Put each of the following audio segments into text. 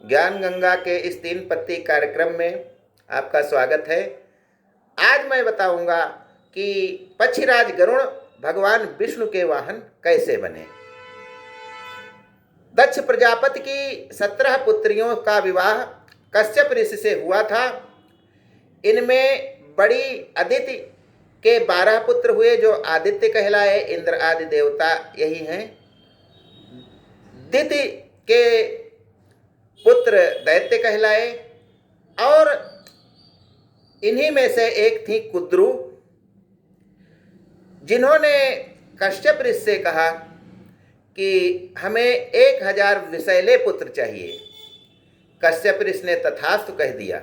ज्ञान गंगा के इस 3 पत्ती कार्यक्रम में आपका स्वागत है। आज मैं बताऊंगा कि पक्षीराज गरुड़ भगवान विष्णु के वाहन कैसे बने। दक्ष प्रजापति की 17 पुत्रियों का विवाह कश्यप ऋषि से हुआ था। इनमें बड़ी अदिति के 12 पुत्र हुए जो आदित्य कहलाए। इंद्र आदि देवता यही हैं। दिति के पुत्र दैत्य कहलाए और इन्हीं में से एक थी कुद्रु, जिन्होंने कश्यप ऋषि से कहा कि हमें 1000 विषैले पुत्र चाहिए। कश्यप ऋषि ने तथास्तु कह दिया।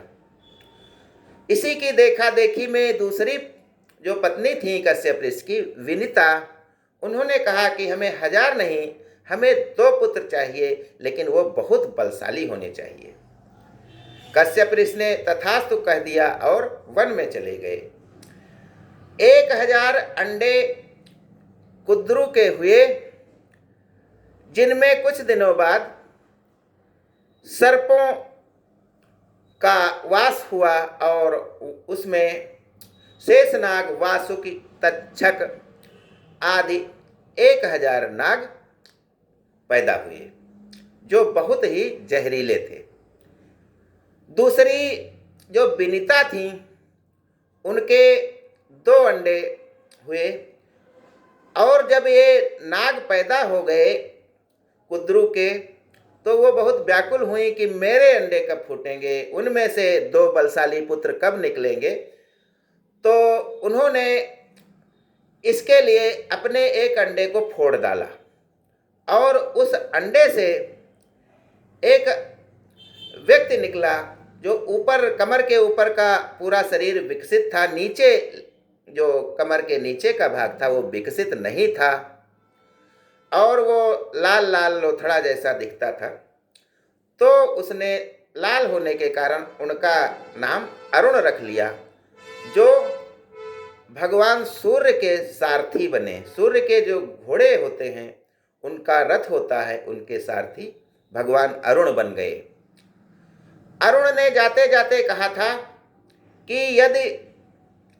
इसी की देखा देखी में दूसरी जो पत्नी थी कश्यप ऋषि की, विनीता, उन्होंने कहा कि हमें 1000 नहीं, हमें 2 पुत्र चाहिए, लेकिन वो बहुत बलशाली होने चाहिए। कश्यप ऋषि ने तथास्तु कह दिया और वन में चले गए। 1000 अंडे कुद्रु के हुए, जिनमें कुछ दिनों बाद सर्पों का वास हुआ और उसमें शेषनाग, वासुकी, तक्षक आदि 1000 नाग पैदा हुए जो बहुत ही जहरीले थे। दूसरी जो विनीता थी, उनके 2 अंडे हुए और जब ये नाग पैदा हो गए कुद्रु के, तो वो बहुत व्याकुल हुई कि मेरे अंडे कब फूटेंगे, उनमें से 2 बलशाली पुत्र कब निकलेंगे। तो उन्होंने इसके लिए अपने एक अंडे को फोड़ डाला और उस अंडे से एक व्यक्ति निकला जो ऊपर, कमर के ऊपर का पूरा शरीर विकसित था, नीचे जो कमर के नीचे का भाग था वो विकसित नहीं था और वो लाल लाल लोथड़ा जैसा दिखता था। तो उसने लाल होने के कारण उनका नाम अरुण रख लिया, जो भगवान सूर्य के सारथी बने। सूर्य के जो घोड़े होते हैं, उनका रथ होता है, उनके सारथी भगवान अरुण बन गए। अरुण ने जाते जाते कहा था कि यदि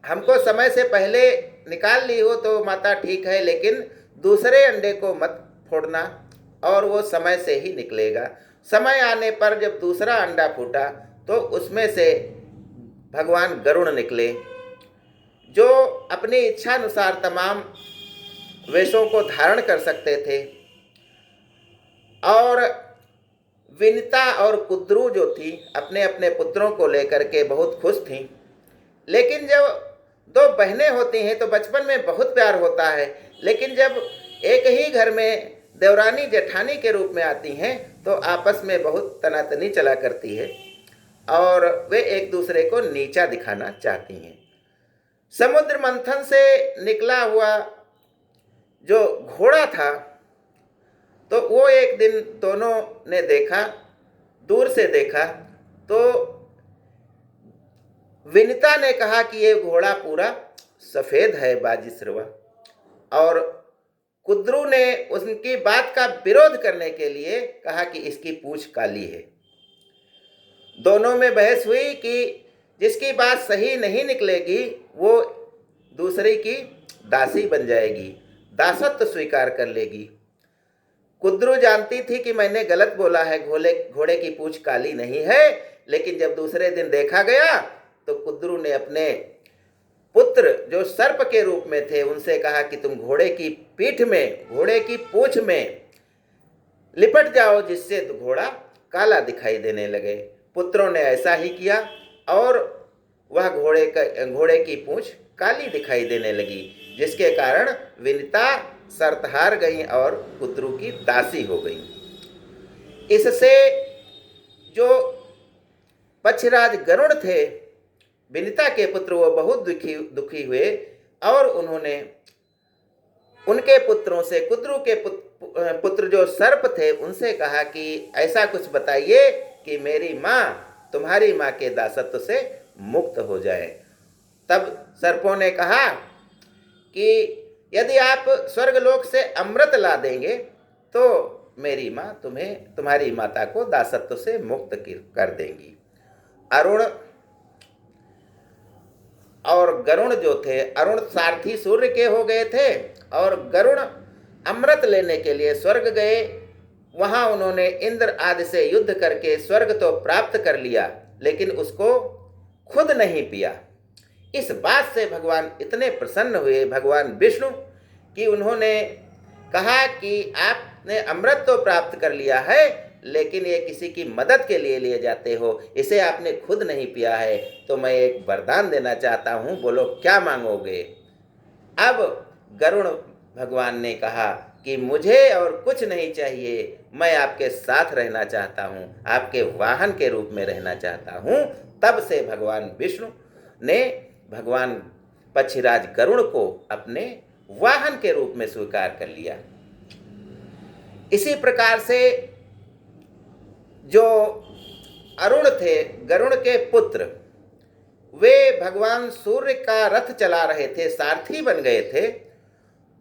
हमको समय से पहले निकाल ली हो तो माता ठीक है, लेकिन दूसरे अंडे को मत फोड़ना और वो समय से ही निकलेगा। समय आने पर जब दूसरा अंडा फूटा तो उसमें से भगवान गरुड़ निकले, जो अपनी इच्छा अनुसार तमाम वेशों को धारण कर सकते थे। और विनीता और कुद्रु जो थी, अपने अपने पुत्रों को लेकर के बहुत खुश थीं। लेकिन जब 2 बहनें होती हैं तो बचपन में बहुत प्यार होता है, लेकिन जब एक ही घर में देवरानी जेठानी के रूप में आती हैं तो आपस में बहुत तनातनी चला करती है और वे एक दूसरे को नीचा दिखाना चाहती हैं। समुद्र मंथन से निकला हुआ जो घोड़ा था, तो वो एक दिन दोनों ने देखा, दूर से देखा, तो विनीता ने कहा कि ये घोड़ा पूरा सफेद है बाजीसरवा, और कुद्रु ने उनकी बात का विरोध करने के लिए कहा कि इसकी पूंछ काली है। दोनों में बहस हुई कि जिसकी बात सही नहीं निकलेगी वो दूसरी की दासी बन जाएगी, दासत्व स्वीकार कर लेगी। कुद्रु जानती थी कि मैंने गलत बोला है, घोड़े की पूंछ काली नहीं है, लेकिन जब दूसरे दिन देखा गया तो कुद्रु ने अपने पुत्र जो सर्प के रूप में थे उनसे कहा कि तुम घोड़े की पीठ में, घोड़े की पूंछ में लिपट जाओ, जिससे घोड़ा काला दिखाई देने लगे। पुत्रों ने ऐसा ही किया और वह घोड़े की पूंछ काली दिखाई देने लगी, जिसके कारण विनीता शर्त हार गई और कुद्रु की दासी हो गई। इससे जो पक्षीराज गरुड़ थे, विनीता के पुत्र, वो बहुत दुखी हुए और उन्होंने उनके पुत्रों से, कुद्रु के पुत्र जो सर्प थे, उनसे कहा कि ऐसा कुछ बताइए कि मेरी माँ तुम्हारी माँ के दासत्व से मुक्त हो जाए। तब सर्पों ने कहा कि यदि आप स्वर्गलोक से अमृत ला देंगे तो मेरी माँ तुम्हारी माता को दासत्व से मुक्त कर देंगी। अरुण और गरुण जो थे, अरुण सारथी सूर्य के हो गए थे और गरुण अमृत लेने के लिए स्वर्ग गए। वहां उन्होंने इंद्र आदि से युद्ध करके स्वर्ग तो प्राप्त कर लिया, लेकिन उसको खुद नहीं पिया। इस बात से भगवान इतने प्रसन्न हुए, भगवान विष्णु, कि उन्होंने कहा कि आपने अमृत तो प्राप्त कर लिया है, लेकिन ये किसी की मदद के लिए लिए जाते हो, इसे आपने खुद नहीं पिया है, तो मैं एक वरदान देना चाहता हूँ, बोलो क्या मांगोगे। अब गरुण भगवान ने कहा कि मुझे और कुछ नहीं चाहिए, मैं आपके साथ रहना चाहता हूँ, आपके वाहन के रूप में रहना चाहता हूँ। तब से भगवान विष्णु ने भगवान पक्षीराज गरुड़ को अपने वाहन के रूप में स्वीकार कर लिया। इसी प्रकार से जो अरुण थे, गरुड़ के पुत्र, वे भगवान सूर्य का रथ चला रहे थे, सारथी बन गए थे।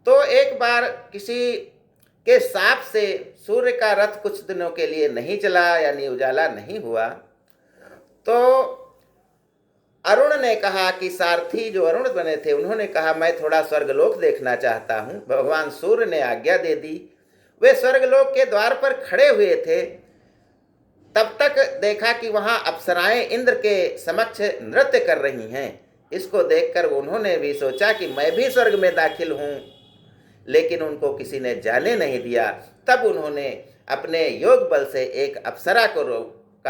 तो एक बार किसी के शाप से सूर्य का रथ कुछ दिनों के लिए नहीं चला, यानी उजाला नहीं हुआ। तो अरुण ने कहा कि सारथी जो अरुण बने थे, उन्होंने कहा मैं थोड़ा स्वर्गलोक देखना चाहता हूँ। भगवान सूर्य ने आज्ञा दे दी। वे स्वर्गलोक के द्वार पर खड़े हुए थे। तब तक देखा कि वहां अप्सराएं इंद्र के समक्ष नृत्य कर रही हैं। इसको देखकर उन्होंने भी सोचा कि मैं भी स्वर्ग में दाखिल हूं, लेकिन उनको किसी ने जाने नहीं दिया। तब उन्होंने अपने योग बल से एक अप्सरा का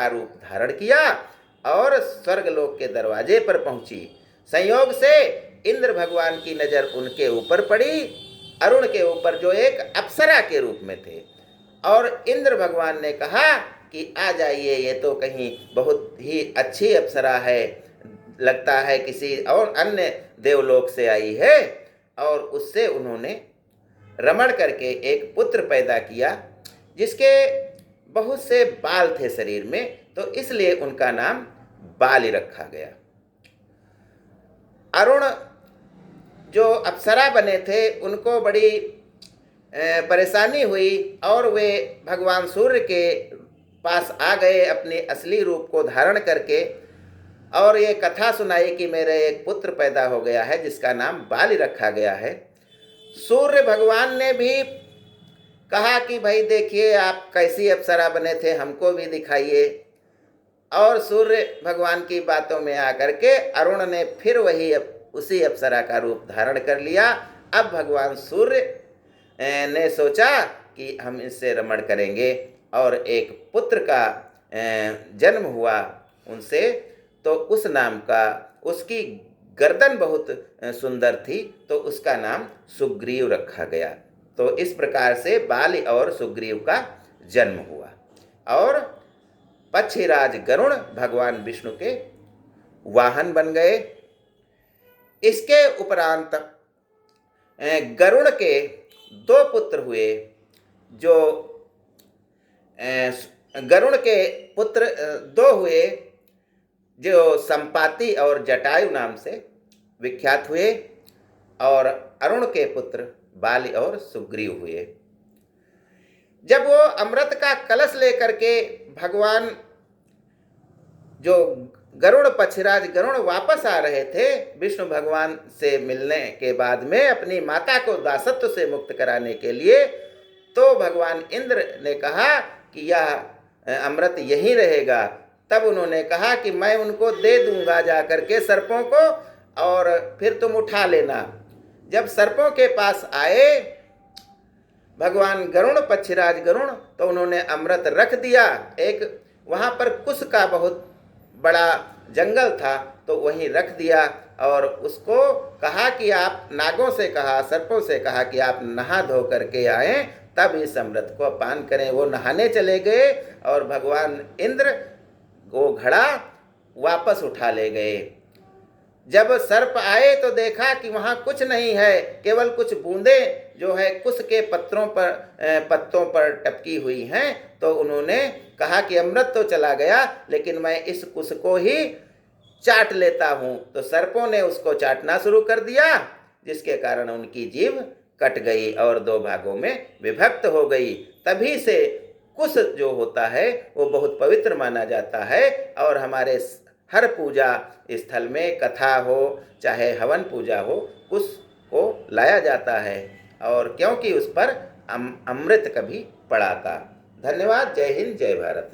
रूप धारण किया और स्वर्गलोक के दरवाजे पर पहुंची। संयोग से इंद्र भगवान की नजर उनके ऊपर पड़ी, अरुण के ऊपर, जो एक अप्सरा के रूप में थे। और इंद्र भगवान ने कहा कि आ जाइए, ये तो कहीं बहुत ही अच्छी अप्सरा है, लगता है किसी और अन्य देवलोक से आई है। और उससे उन्होंने रमण करके एक पुत्र पैदा किया, जिसके बहुत से बाल थे शरीर में, तो इसलिए उनका नाम बाली रखा गया। अरुण जो अप्सरा बने थे, उनको बड़ी परेशानी हुई और वे भगवान सूर्य के पास आ गए अपने असली रूप को धारण करके, और ये कथा सुनाई कि मेरे एक पुत्र पैदा हो गया है जिसका नाम बाली रखा गया है। सूर्य भगवान ने भी कहा कि भाई देखिए आप कैसी अप्सरा बने थे, हमको भी दिखाइए। और सूर्य भगवान की बातों में आकर के अरुण ने फिर उसी अप्सरा का रूप धारण कर लिया। अब भगवान सूर्य ने सोचा कि हम इससे रमण करेंगे, और एक पुत्र का जन्म हुआ उनसे। तो उस नाम का, उसकी गर्दन बहुत सुंदर थी, तो उसका नाम सुग्रीव रखा गया। तो इस प्रकार से बाली और सुग्रीव का जन्म हुआ, और पक्षीराज गरुड़ भगवान विष्णु के वाहन बन गए। इसके उपरांत गरुड़ के दो पुत्र हुए, जो गरुड़ के पुत्र दो हुए, जो संपाति और जटायु नाम से विख्यात हुए, और अरुण के पुत्र बाली और सुग्रीव हुए। जब वो अमृत का कलश लेकर के भगवान जो गरुड़, पक्षीराज गरुड़ वापस आ रहे थे विष्णु भगवान से मिलने के बाद में, अपनी माता को दासत्व से मुक्त कराने के लिए, तो भगवान इंद्र ने कहा कि यह अमृत यहीं रहेगा। तब उन्होंने कहा कि मैं उनको दे दूंगा जा करके सर्पों को, और फिर तुम उठा लेना। जब सर्पों के पास आए भगवान गरुड़, पक्षीराज गरुड़, तो उन्होंने अमृत रख दिया। एक वहाँ पर कुश का बहुत बड़ा जंगल था, तो वहीं रख दिया, और उसको कहा कि आप नागों से कहा, सर्पों से कहा कि आप नहा धो करके आएं, तब इस अमृत को पान करें। वो नहाने चले गए, और भगवान इंद्र वो घड़ा वापस उठा ले गए। जब सर्प आए तो देखा कि वहाँ कुछ नहीं है, केवल कुछ बूंदें जो है कुश के पत्तों पर टपकी हुई हैं। तो उन्होंने कहा कि अमृत तो चला गया, लेकिन मैं इस कुश को ही चाट लेता हूँ। तो सर्पों ने उसको चाटना शुरू कर दिया, जिसके कारण उनकी जीभ कट गई और दो भागों में विभक्त हो गई। तभी से कुश जो होता है वो बहुत पवित्र माना जाता है। और हमारे हर पूजा स्थल में कथा हो चाहे हवन पूजा हो, कुश को लाया जाता है, और क्योंकि उस पर अमृत कभी पड़ा था। धन्यवाद। जय हिंद, जय भारत।